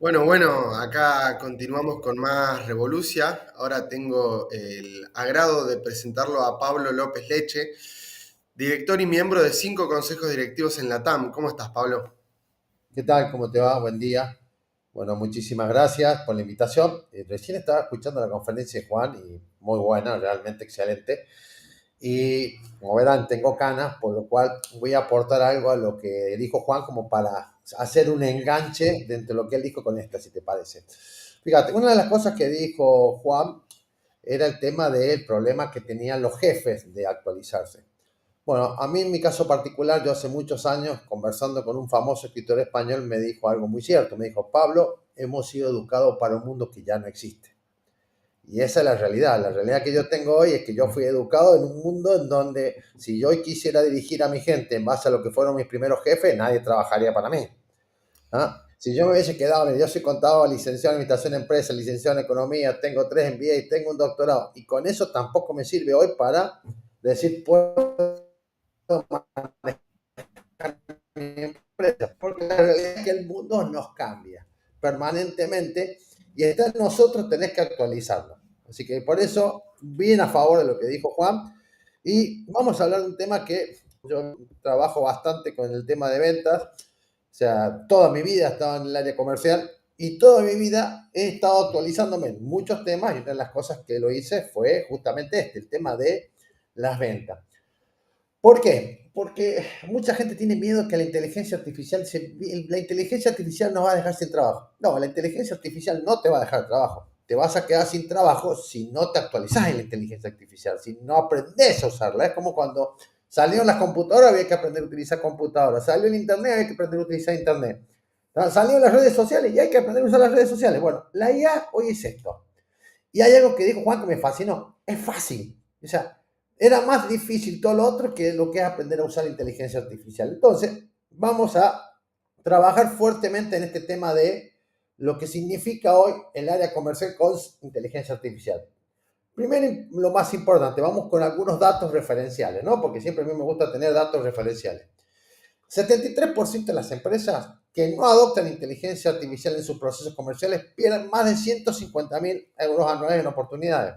Bueno, acá continuamos con más Revolucia. Ahora tengo el agrado de presentarlo a Pablo López Leche, director y miembro de 5 consejos directivos en la TAM. ¿Cómo estás, Pablo? ¿Qué tal? ¿Cómo te va? Buen día. Bueno, muchísimas gracias por la invitación. Recién estaba escuchando la conferencia de Juan y muy buena, realmente excelente. Y como verán, tengo canas, por lo cual voy a aportar algo a lo que dijo Juan como para hacer un enganche de entre lo que él dijo con esta, si te parece. Fíjate, una de las cosas que dijo Juan era el tema del problema que tenían los jefes de actualizarse. Bueno, a mí en mi caso particular, yo hace muchos años, conversando con un famoso escritor español, me dijo algo muy cierto. Me dijo, Pablo, hemos sido educados para un mundo que ya no existe. Y esa es la realidad. La realidad que yo tengo hoy es que yo fui educado en un mundo en donde si yo hoy quisiera dirigir a mi gente en base a lo que fueron mis primeros jefes, nadie trabajaría para mí. ¿Ah? Si yo me hubiese quedado, mira, yo soy contador, licenciado en administración de empresas, licenciado en economía, tengo 3 MBA y tengo un doctorado, y con eso tampoco me sirve hoy para decir, puedo manejar empresa, porque la realidad es que el mundo nos cambia permanentemente y está en nosotros tener que actualizarlo. Así que por eso, bien a favor de lo que dijo Juan, y vamos a hablar de un tema que yo trabajo bastante con el tema de ventas, o sea, toda mi vida he estado en el área comercial y toda mi vida he estado actualizándome en muchos temas y una de las cosas que lo hice fue justamente el tema de las ventas. ¿Por qué? Porque mucha gente tiene miedo que la inteligencia artificial, la inteligencia artificial nos va a dejar sin trabajo. No, la inteligencia artificial no te va a dejar trabajo. Te vas a quedar sin trabajo si no te actualizas en la inteligencia artificial, si no aprendes a usarla. Es como cuando salieron las computadoras, había que aprender a utilizar computadoras. Salió el internet, había que aprender a utilizar internet. Salieron las redes sociales y hay que aprender a usar las redes sociales. Bueno, la IA hoy es esto. Y hay algo que dijo Juan que me fascinó. Es fácil. O sea, era más difícil todo lo otro que lo que es aprender a usar la inteligencia artificial. Entonces, vamos a trabajar fuertemente en este tema de lo que significa hoy el área comercial con inteligencia artificial. Primero, lo más importante, vamos con algunos datos referenciales, ¿no? Porque siempre a mí me gusta tener datos referenciales. 73% de las empresas que no adoptan inteligencia artificial en sus procesos comerciales pierden más de 150.000 euros anuales en oportunidades.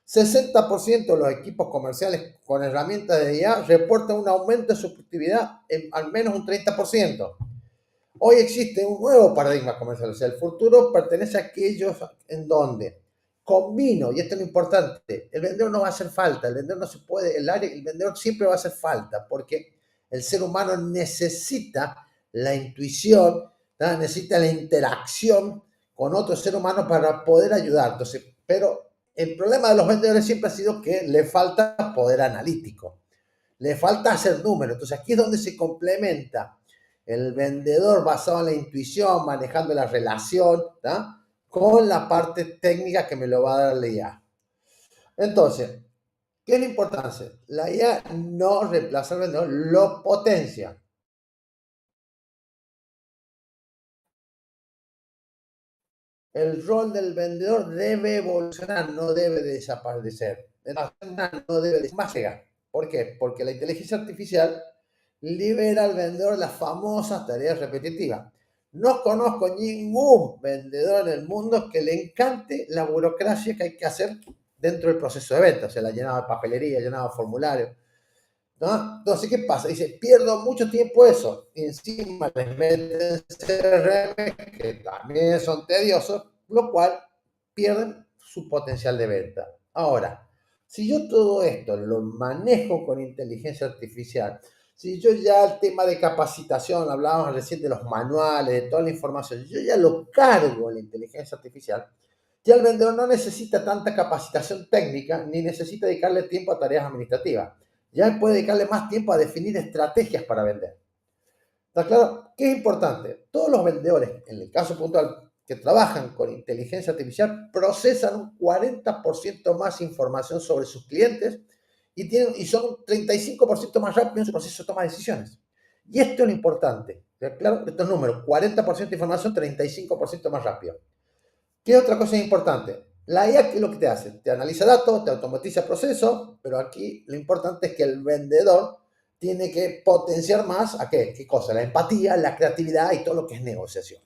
60% de los equipos comerciales con herramientas de IA reportan un aumento de su productividad en al menos un 30%. Hoy existe un nuevo paradigma comercial, o sea, el futuro pertenece a aquellos en donde combino, y esto es lo importante, el vendedor no va a hacer falta, el vendedor no se puede, el vendedor siempre va a hacer falta, porque el ser humano necesita la intuición, ¿no? Necesita la interacción con otro ser humano para poder ayudar. Entonces, pero el problema de los vendedores siempre ha sido que le falta poder analítico, le falta hacer números. Entonces aquí es donde se complementa el vendedor basado en la intuición, manejando la relación, ¿no? Con la parte técnica que me lo va a dar la IA. Entonces, ¿qué es la importancia? La IA no reemplaza al vendedor, lo potencia. El rol del vendedor debe evolucionar, no debe desaparecer. No debe más llegar. ¿Por qué? Porque la inteligencia artificial libera al vendedor las famosas tareas repetitivas. No conozco ningún vendedor en el mundo que le encante la burocracia que hay que hacer dentro del proceso de venta, o sea, la llenada de papelería, llenada de formulario, ¿no? Entonces, ¿qué pasa? Dice, pierdo mucho tiempo eso. Y encima les meten CRM, que también son tediosos, lo cual pierden su potencial de venta. Ahora, si yo todo esto lo manejo con inteligencia artificial, si yo ya el tema de capacitación, hablábamos recién de los manuales, de toda la información, yo ya lo cargo en la inteligencia artificial, ya el vendedor no necesita tanta capacitación técnica ni necesita dedicarle tiempo a tareas administrativas. Ya puede dedicarle más tiempo a definir estrategias para vender. ¿Está claro? ¿Qué es importante? Todos los vendedores, en el caso puntual, que trabajan con inteligencia artificial, procesan un 40% más información sobre sus clientes y son un 35% más rápido en su proceso de toma de decisiones. Y esto es lo importante. Claro, estos números, 40% de información, 35% más rápido. ¿Qué otra cosa es importante? La IA, ¿qué es lo que te hace? Te analiza datos, te automatiza procesos, pero aquí lo importante es que el vendedor tiene que potenciar más a qué cosa, la empatía, la creatividad y todo lo que es negociación.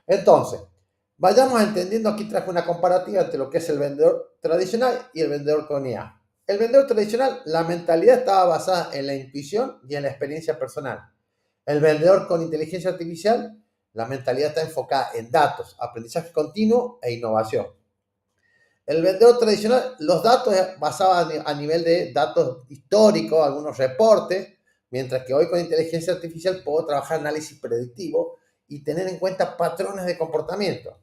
Entonces, vayamos entendiendo, aquí traje una comparativa entre lo que es el vendedor tradicional y el vendedor con IA. El vendedor tradicional, la mentalidad estaba basada en la intuición y en la experiencia personal. El vendedor con inteligencia artificial, la mentalidad está enfocada en datos, aprendizaje continuo e innovación. El vendedor tradicional, los datos basados a nivel de datos históricos, algunos reportes, mientras que hoy con inteligencia artificial puedo trabajar análisis predictivo y tener en cuenta patrones de comportamiento.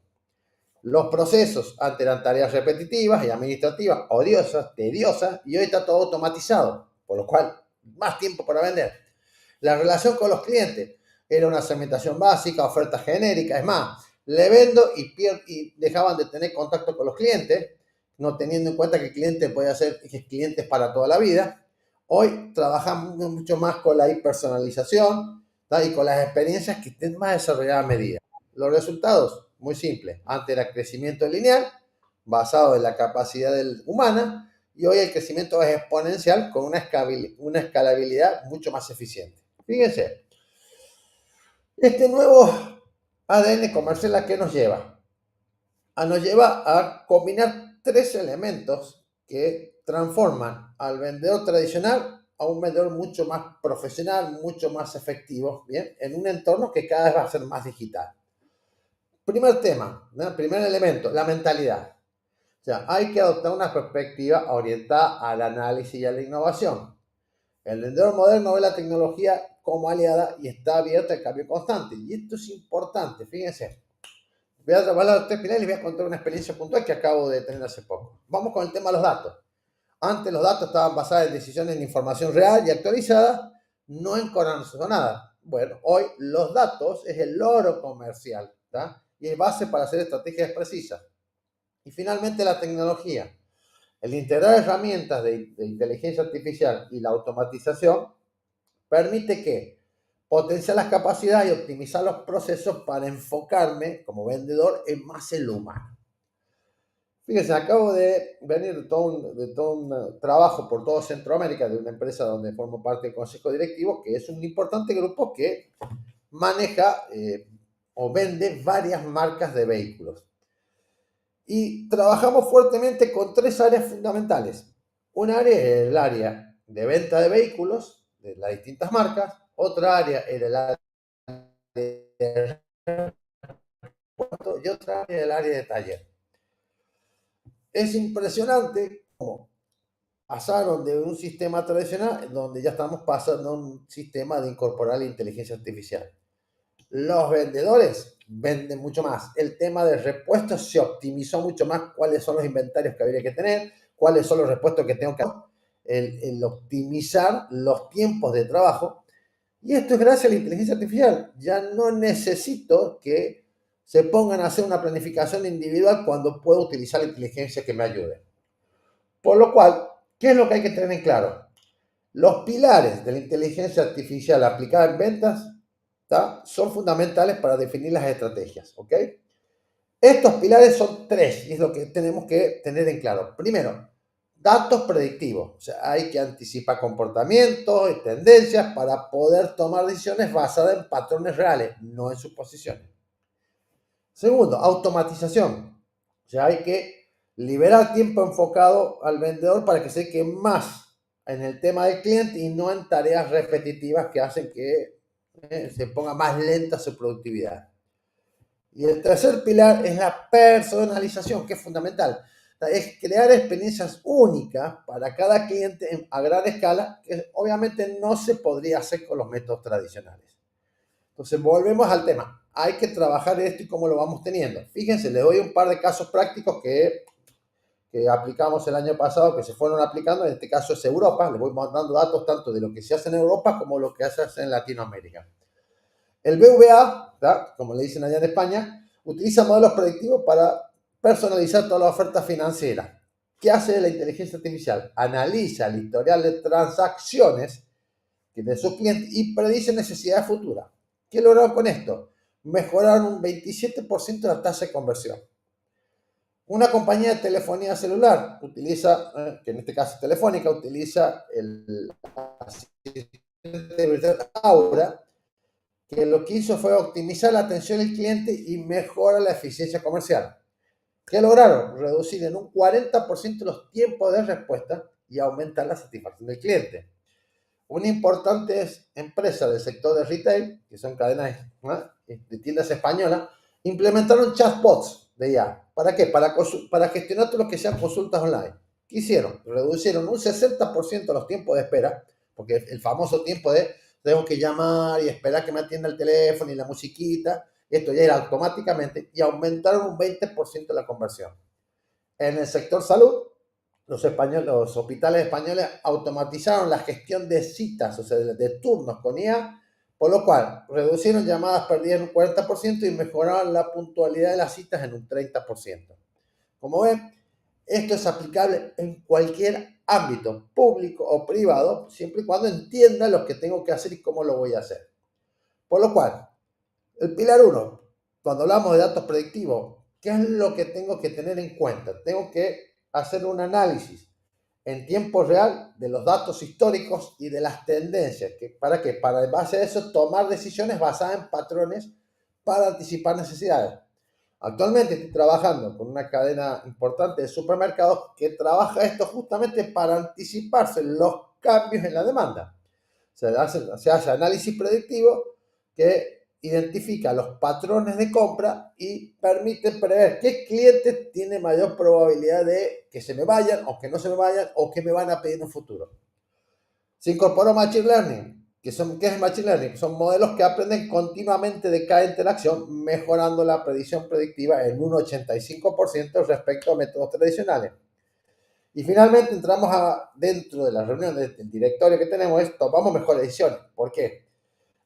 Los procesos antes eran tareas repetitivas y administrativas, odiosas, tediosas, y hoy está todo automatizado, por lo cual más tiempo para vender. La relación con los clientes era una segmentación básica, ofertas genéricas, es más, le vendo y dejaban de tener contacto con los clientes, no teniendo en cuenta que el cliente puede ser clientes para toda la vida. Hoy trabajamos mucho más con la hipersonalización, ¿tá? Y con las experiencias que estén más desarrolladas a medida. Los resultados, muy simples. Antes era crecimiento lineal, basado en la capacidad humana, y hoy el crecimiento es exponencial con una escalabilidad mucho más eficiente. Fíjense, este nuevo ADN comercial ¿a qué nos lleva? Nos lleva a combinar tres elementos que transforman al vendedor tradicional a un vendedor mucho más profesional, mucho más efectivo, ¿bien? En un entorno que cada vez va a ser más digital. Primer tema, ¿no? Primer elemento, la mentalidad. O sea, hay que adoptar una perspectiva orientada al análisis y a la innovación. El vendedor moderno ve la tecnología como aliada y está abierto al cambio constante. Y esto es importante, fíjense. Voy a trabajar los tres pilares y les voy a contar una experiencia puntual que acabo de tener hace poco. Vamos con el tema de los datos. Antes los datos estaban basados en decisiones de información real y actualizada, no en nada. Bueno, hoy los datos es el oro comercial, ¿tá? Y es base para hacer estrategias precisas. Y finalmente la tecnología. El integrar herramientas de inteligencia artificial y la automatización permite que potenciar las capacidades y optimizar los procesos para enfocarme como vendedor en más en lo humano. Fíjense, acabo de venir de todo un trabajo por toda Centroamérica de una empresa donde formo parte del consejo directivo, que es un importante grupo que maneja o vende varias marcas de vehículos. Y trabajamos fuertemente con tres áreas fundamentales. Un área es el área de venta de vehículos de las distintas marcas, otra área era el área de repuesto y otra área el área de taller. Es impresionante cómo pasaron de un sistema tradicional donde ya estamos pasando a un sistema de incorporar la inteligencia artificial. Los vendedores venden mucho más. El tema de repuestos se optimizó mucho más. ¿Cuáles son los inventarios que habría que tener? ¿Cuáles son los repuestos que tengo que hacer? El optimizar los tiempos de trabajo. Y esto es gracias a la inteligencia artificial. Ya no necesito que se pongan a hacer una planificación individual cuando puedo utilizar la inteligencia que me ayude. Por lo cual, ¿qué es lo que hay que tener en claro? Los pilares de la inteligencia artificial aplicada en ventas, ¿tá? Son fundamentales para definir las estrategias, ¿ok? Estos pilares son tres y es lo que tenemos que tener en claro. Primero, datos predictivos. O sea, hay que anticipar comportamientos y tendencias para poder tomar decisiones basadas en patrones reales, no en suposiciones. Segundo, automatización. O sea, hay que liberar tiempo enfocado al vendedor para que se quede más en el tema del cliente y no en tareas repetitivas que hacen que se ponga más lenta su productividad. Y el tercer pilar es la personalización, que es fundamental. Es crear experiencias únicas para cada cliente a gran escala, que obviamente no se podría hacer con los métodos tradicionales. Entonces, volvemos al tema. Hay que trabajar esto y cómo lo vamos teniendo. Fíjense, les doy un par de casos prácticos que aplicamos el año pasado, que se fueron aplicando. En este caso es Europa. Les voy mandando datos tanto de lo que se hace en Europa como lo que se hace en Latinoamérica. El BVA, ¿tá? Como le dicen allá en España, utiliza modelos predictivos para personalizar toda la oferta financiera. ¿Qué hace la inteligencia artificial? Analiza el historial de transacciones de sus clientes y predice necesidades futuras. ¿Qué lograron con esto? Mejoraron un 27% la tasa de conversión. Una compañía de telefonía celular utiliza, que en este caso es Telefónica, utiliza el asistente virtual Aura que lo que hizo fue optimizar la atención del cliente y mejorar la eficiencia comercial. ¿Qué lograron? Reducir en un 40% los tiempos de respuesta y aumentar la satisfacción del cliente. Una importante empresa del sector de retail, que son cadenas, ¿no?, de tiendas españolas, implementaron chatbots de IA. ¿Para qué? Para gestionar todo lo que sean consultas online. ¿Qué hicieron? Reducieron un 60% los tiempos de espera, porque el famoso tiempo de tengo que llamar y esperar que me atienda el teléfono y la musiquita, esto ya era automáticamente, y aumentaron un 20% la conversión. En el sector salud, los hospitales españoles automatizaron la gestión de citas, o sea, de turnos con IA, por lo cual reducieron llamadas perdidas en un 40% y mejoraron la puntualidad de las citas en un 30%. Como ven, esto es aplicable en cualquier ámbito, público o privado, siempre y cuando entienda lo que tengo que hacer y cómo lo voy a hacer. Por lo cual, el pilar 1, cuando hablamos de datos predictivos, ¿qué es lo que tengo que tener en cuenta? Tengo que hacer un análisis en tiempo real de los datos históricos y de las tendencias. ¿Para qué? Para en base a eso tomar decisiones basadas en patrones para anticipar necesidades. Actualmente estoy trabajando con una cadena importante de supermercados que trabaja esto justamente para anticiparse los cambios en la demanda. Se hace análisis predictivo que identifica los patrones de compra y permite prever qué clientes tiene mayor probabilidad de que se me vayan o que no se me vayan o que me van a pedir en un futuro. Se incorporó Machine Learning. ¿Qué es Machine Learning? Son modelos que aprenden continuamente de cada interacción, mejorando la predicción predictiva en un 85% respecto a métodos tradicionales. Y finalmente entramos dentro de la reunión del directorio que tenemos, tomamos mejores decisiones. ¿Por qué?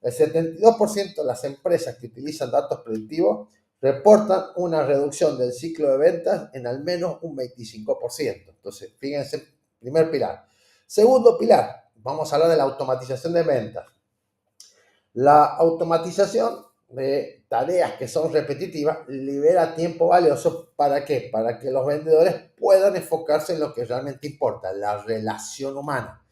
El 72% de las empresas que utilizan datos predictivos reportan una reducción del ciclo de ventas en al menos un 25%. Entonces, fíjense, primer pilar. Segundo pilar, vamos a hablar de la automatización de ventas. La automatización de tareas que son repetitivas libera tiempo valioso. ¿Para qué? Para que los vendedores puedan enfocarse en lo que realmente importa, la relación humana.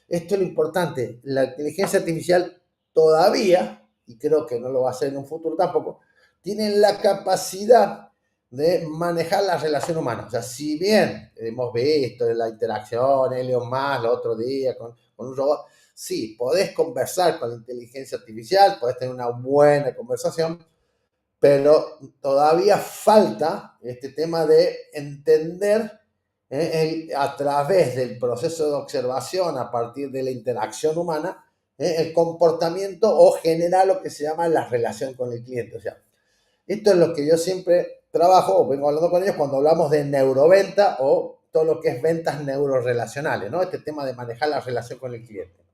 Esto es lo importante. La inteligencia artificial todavía, y creo que no lo va a hacer en un futuro tampoco, tiene la capacidad de manejar la relación humana. O sea, si bien hemos visto la interacción, Elon Musk el otro día con un robot, sí, podés conversar con la inteligencia artificial, podés tener una buena conversación, pero todavía falta este tema de entender a través del proceso de observación, a partir de la interacción humana, el comportamiento o generar lo que se llama la relación con el cliente. O sea, esto es lo que yo siempre trabajo o vengo hablando con ellos cuando hablamos de neuroventa o todo lo que es ventas neurorelacionales, ¿no? Este tema de manejar la relación con el cliente.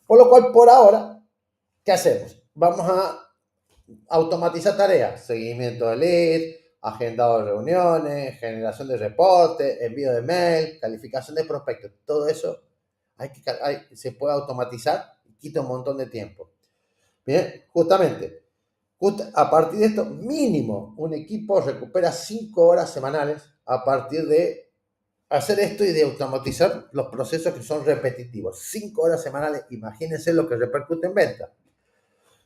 Por lo cual, por ahora, ¿qué hacemos? Vamos a automatizar tareas, seguimiento de lead, agendado de reuniones, generación de reportes, envío de mail, calificación de prospectos. Todo eso se puede automatizar y quita un montón de tiempo. Bien, justamente, a partir de esto, mínimo, un equipo recupera 5 horas semanales a partir de hacer esto y de automatizar los procesos que son repetitivos. 5 horas semanales, imagínense lo que repercute en venta.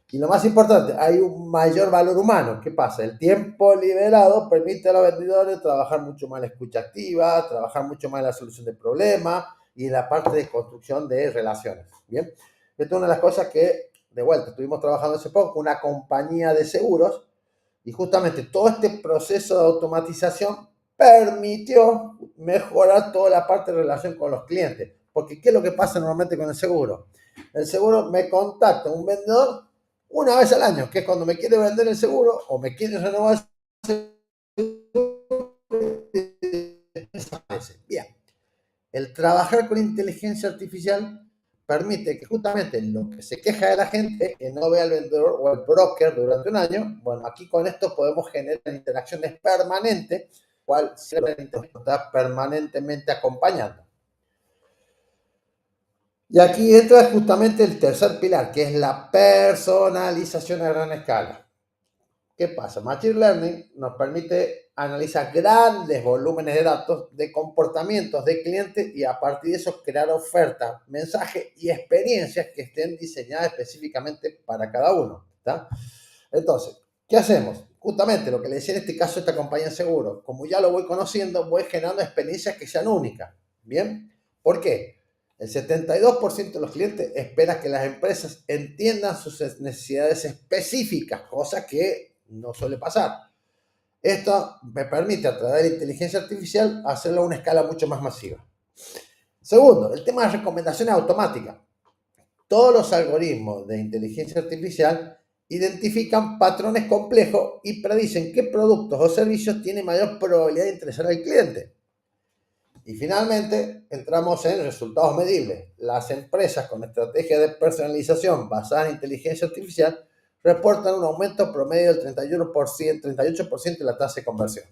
Y lo más importante, hay un mayor valor humano. ¿Qué pasa? El tiempo liberado permite a los vendedores trabajar mucho más en la escucha activa, trabajar mucho más en la solución de problemas y en la parte de construcción de relaciones. Bien, esto es una de las cosas que, de vuelta, estuvimos trabajando hace poco con una compañía de seguros y justamente todo este proceso de automatización permitió mejorar toda la parte de relación con los clientes. Porque ¿qué es lo que pasa normalmente con el seguro? El seguro me contacta un vendedor una vez al año, que es cuando me quiere vender el seguro o me quiere renovar el seguro. Bien, el trabajar con inteligencia artificial permite que justamente lo que se queja de la gente, que no vea al vendedor o al broker durante un año, bueno, aquí con esto podemos generar interacciones permanentes, cual se está permanentemente acompañando. Y aquí entra justamente el tercer pilar, que es la personalización a gran escala. ¿Qué pasa? Machine Learning nos permite analizar grandes volúmenes de datos de comportamientos de clientes y a partir de eso crear ofertas, mensajes y experiencias que estén diseñadas específicamente para cada uno. ¿Está? Entonces, ¿qué hacemos? Justamente lo que le decía en este caso esta compañía de seguro, como ya lo voy conociendo, voy generando experiencias que sean únicas. ¿Bien? ¿Por qué? El 72% de los clientes espera que las empresas entiendan sus necesidades específicas, cosa que no suele pasar. Esto me permite, a través de la inteligencia artificial, hacerlo a una escala mucho más masiva. Segundo, el tema de recomendaciones automáticas. Todos los algoritmos de inteligencia artificial identifican patrones complejos y predicen qué productos o servicios tienen mayor probabilidad de interesar al cliente. Y finalmente, entramos en resultados medibles. Las empresas con estrategias de personalización basadas en inteligencia artificial reportan un aumento promedio del 31%, 38% de la tasa de conversión.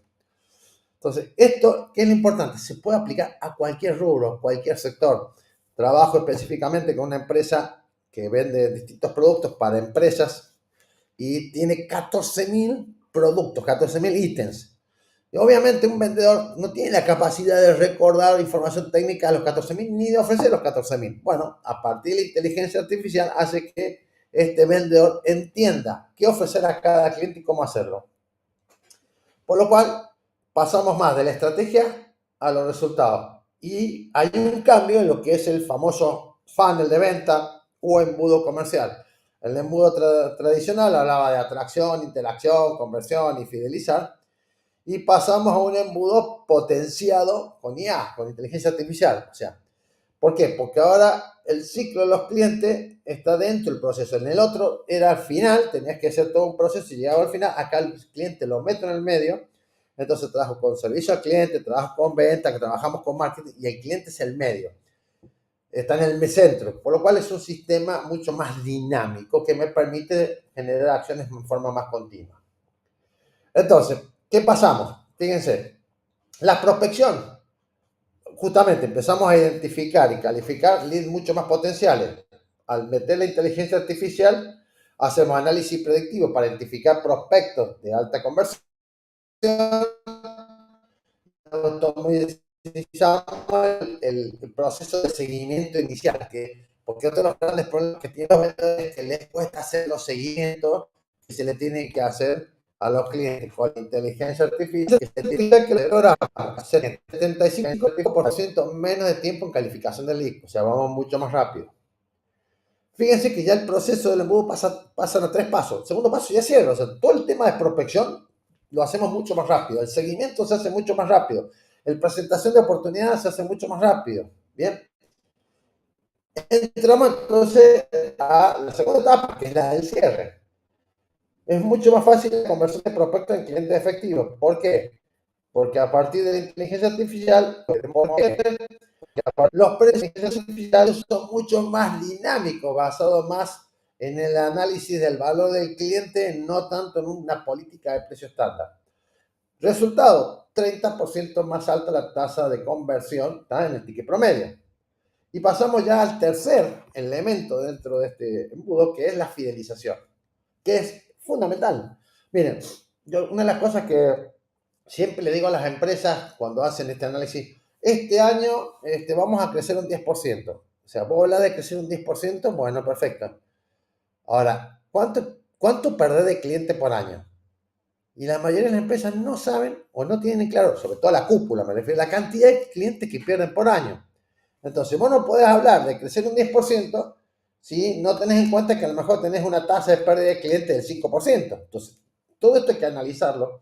Entonces, esto, ¿qué es lo importante? Se puede aplicar a cualquier rubro, cualquier sector. Trabajo específicamente con una empresa que vende distintos productos para empresas y tiene 14.000 productos, 14.000 ítems. Y obviamente un vendedor no tiene la capacidad de recordar información técnica de los 14.000 ni de ofrecer los 14.000. Bueno, a partir de la inteligencia artificial hace que este vendedor entienda qué ofrecer a cada cliente y cómo hacerlo. Por lo cual, pasamos más de la estrategia a los resultados. Y hay un cambio en lo que es el famoso funnel de venta o embudo comercial. El embudo tradicional hablaba de atracción, interacción, conversión y fidelizar. Y pasamos a un embudo potenciado con IA, con inteligencia artificial. O sea, ¿por qué? Porque ahora el ciclo de los clientes está dentro del proceso. En el otro era al final, tenías que hacer todo un proceso y llegaba al final. Acá el cliente lo meto en el medio. Entonces trabajo con servicio al cliente, trabajo con venta, que trabajamos con marketing y el cliente es el medio. Está en el centro, por lo cual es un sistema mucho más dinámico que me permite generar acciones en forma más continua. Entonces, ¿qué pasamos? Fíjense, la prospección. Justamente empezamos a identificar y calificar leads mucho más potenciales. Al meter la inteligencia artificial, hacemos análisis predictivo para identificar prospectos de alta conversión. El proceso de seguimiento inicial, porque otro de los grandes problemas que tienen los vendedores es que les cuesta hacer los seguimientos que se le tienen que hacer a los clientes con la inteligencia artificial, que se tiene que lograr hacer 75% menos de tiempo en calificación del lead, o sea, vamos mucho más rápido. Fíjense que ya el proceso del embudo pasan a 3 pasos. El segundo paso ya cierra, o sea, todo el tema de prospección lo hacemos mucho más rápido, el seguimiento se hace mucho más rápido, la presentación de oportunidades se hace mucho más rápido. Bien, entramos entonces a la segunda etapa, que es la del cierre. Es mucho más fácil la conversión de prospectos en clientes efectivos. ¿Por qué? Porque a partir de la inteligencia artificial, los precios artificiales son mucho más dinámicos, basados más en el análisis del valor del cliente, no tanto en una política de precio estándar. Resultado, 30% más alta la tasa de conversión, ¿está? En el ticket promedio. Y pasamos ya al tercer elemento dentro de este embudo, que es la fidelización, que es fundamental. Miren, yo una de las cosas que siempre le digo a las empresas cuando hacen este análisis, este año vamos a crecer un 10%. O sea, vos hablas de crecer un 10%, bueno, perfecto. Ahora, ¿cuánto perdés de cliente por año? Y la mayoría de las empresas no saben o no tienen claro, sobre todo la cúpula, me refiero a la cantidad de clientes que pierden por año. Entonces, vos no podés hablar de crecer un 10% si no tenés en cuenta que a lo mejor tenés una tasa de pérdida de clientes del 5%. Entonces, todo esto hay que analizarlo.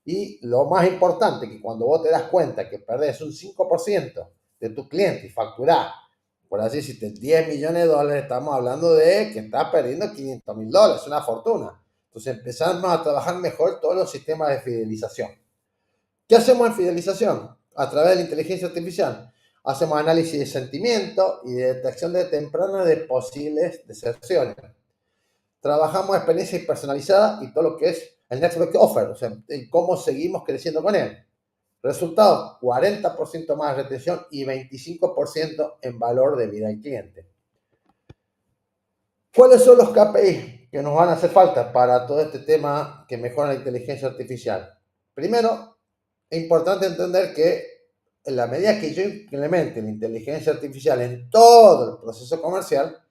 Y lo más importante, que cuando vos te das cuenta que perdés un 5% de tu cliente y facturás, por así decirte, 10 millones de dólares, estamos hablando de que estás perdiendo 500 mil dólares, una fortuna. Entonces empezamos a trabajar mejor todos los sistemas de fidelización. ¿Qué hacemos en fidelización? A través de la inteligencia artificial. Hacemos análisis de sentimiento y de detección de temprana de posibles deserciones. Trabajamos experiencia personalizada y todo lo que es el network offer, o sea, cómo seguimos creciendo con él. Resultado, 40% más de retención y 25% en valor de vida al cliente. ¿Cuáles son los KPI que nos van a hacer falta para todo este tema que mejora la inteligencia artificial? Primero, es importante entender que en la medida que yo implemente la inteligencia artificial en todo el proceso comercial,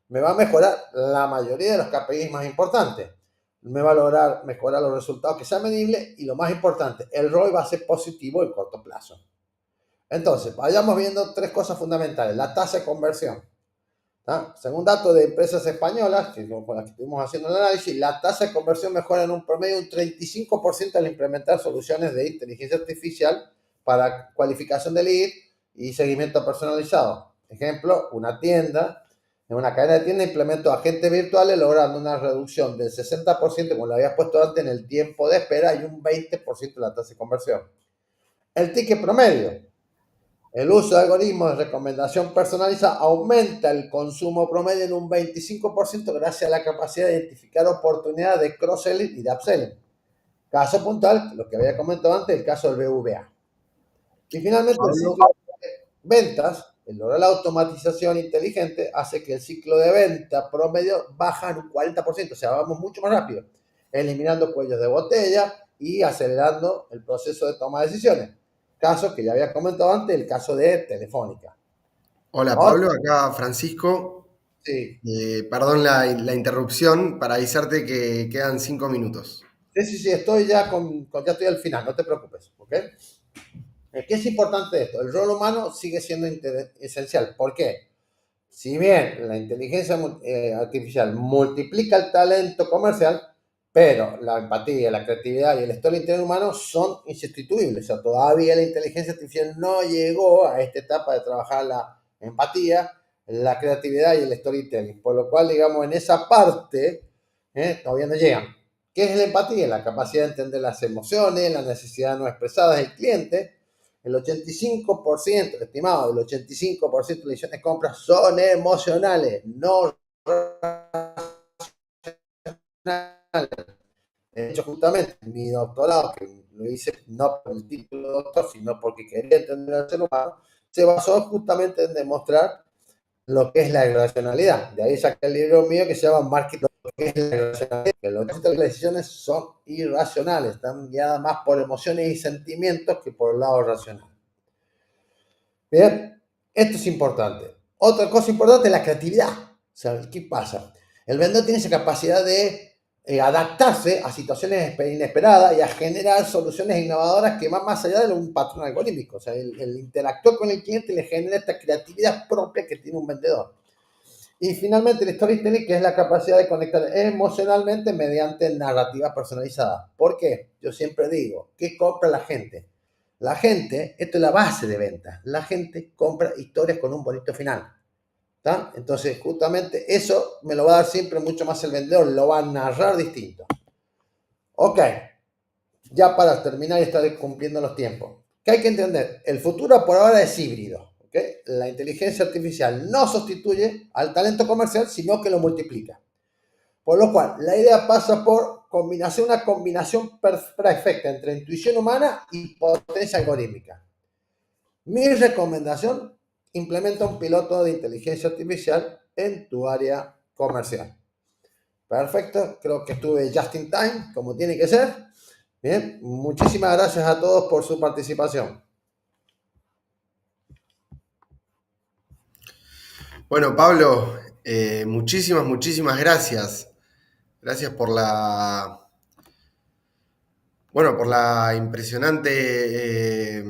me va a mejorar la mayoría de los KPIs más importantes. me va a lograr mejorar los resultados que sean medibles y lo más importante, el ROI va a ser positivo en corto plazo. Entonces, vayamos viendo tres cosas fundamentales. La tasa de conversión. Según datos de empresas españolas, con las que estuvimos haciendo el análisis, la tasa de conversión mejora en un promedio un 35% al implementar soluciones de inteligencia artificial para cualificación de lead y seguimiento personalizado. Ejemplo, una tienda, en una cadena de tiendas implemento agentes virtuales logrando una reducción del 60%, como lo había puesto antes, en el tiempo de espera y un 20% en la tasa de conversión. El ticket promedio. El uso de algoritmos de recomendación personalizada aumenta el consumo promedio en un 25% gracias a la capacidad de identificar oportunidades de cross-selling y de upselling. Caso puntual, lo que había comentado antes, el caso del BVA. Y finalmente, el Pablo, ciclo de ventas, el lograr la automatización inteligente, hace que el ciclo de venta promedio baja en un 40%, o sea, vamos mucho más rápido, eliminando cuellos de botella y acelerando el proceso de toma de decisiones. Caso que ya había comentado antes, el caso de Telefónica. hola Ahora, Pablo, acá Francisco. sí, Perdón la interrupción para avisarte que quedan 5 minutos. sí, estoy ya ya estoy al final, no te preocupes, ¿ok? ¿Qué es importante de esto? El rol humano sigue siendo esencial. ¿Por qué? Si bien la inteligencia artificial multiplica el talento comercial, pero la empatía, la creatividad y el storytelling humano son insustituibles. O sea, todavía la inteligencia artificial no llegó a esta etapa de trabajar la empatía, la creatividad y el storytelling. Por lo cual, digamos, en esa parte todavía no llegan. ¿Qué es la empatía? La capacidad de entender las emociones, las necesidades no expresadas del cliente. El 85%, estimado, el 85% de las decisiones de compras son emocionales, no racionales. De hecho, justamente mi doctorado, que lo hice no por el título de doctor, sino porque quería entender al ser humano, se basó justamente en demostrar lo que es la irracionalidad. De ahí saqué el libro mío que se llama Marketing, lo que es la irracionalidad. Que las decisiones son irracionales, están guiadas más por emociones y sentimientos que por el lado racional. Bien, esto es importante. Otra cosa importante es la creatividad. O sea, ¿qué pasa? El vendedor tiene esa capacidad de adaptarse a situaciones inesperadas y a generar soluciones innovadoras que van más allá de un patrón algorítmico. O sea, el interactuar con el cliente le genera esta creatividad propia que tiene un vendedor. Y finalmente el storytelling, que es la capacidad de conectar emocionalmente mediante narrativa personalizada. ¿Por qué? Yo siempre digo, ¿qué compra la gente? La gente, esto es la base de venta, la gente compra historias con un bonito final. ¿Tá? Entonces, justamente eso me lo va a dar siempre mucho más el vendedor, lo va a narrar distinto. Ok, ya para terminar y estar cumpliendo los tiempos. ¿Qué hay que entender? El futuro por ahora es híbrido. ¿Okay? La inteligencia artificial no sustituye al talento comercial, sino que lo multiplica. Por lo cual, la idea pasa por una combinación perfecta entre intuición humana y potencia algorítmica. Mi recomendación, implementa un piloto de inteligencia artificial en tu área comercial. Perfecto, creo que estuve just in time, como tiene que ser. Bien, muchísimas gracias a todos por su participación. Bueno, Pablo, muchísimas gracias. Gracias por la impresionante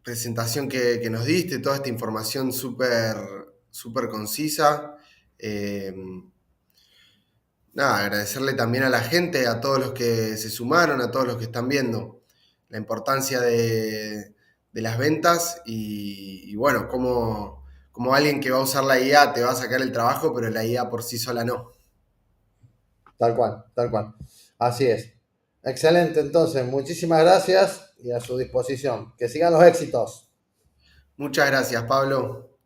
presentación que nos diste, toda esta información súper concisa. Eh, Nada, agradecerle también a la gente, a todos los que se sumaron, a todos los que están viendo, la importancia de las ventas y bueno, como alguien que va a usar la IA te va a sacar el trabajo, pero la IA por sí sola no. Tal cual, tal cual. Así es. Excelente, entonces, muchísimas gracias y a su disposición. Que sigan los éxitos. Muchas gracias, Pablo.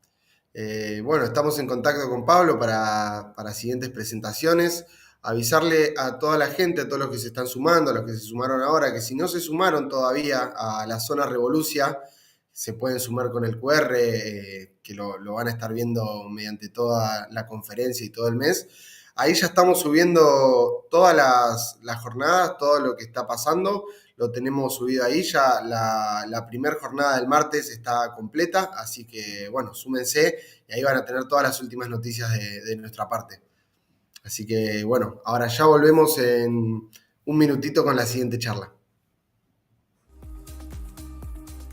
Bueno, estamos en contacto con Pablo para siguientes presentaciones. Avisarle a toda la gente, a todos los que se están sumando, a los que se sumaron ahora, que si no se sumaron todavía a la zona Revolucia, se pueden sumar con el QR, que lo van a estar viendo mediante toda la conferencia y todo el mes. Ahí ya estamos subiendo todas las jornadas, todo lo que está pasando, lo tenemos subido ahí. Ya la primera jornada del martes está completa, así que bueno, súmense y ahí van a tener todas las últimas noticias de nuestra parte. Así que bueno, ahora ya volvemos en un minutito con la siguiente charla.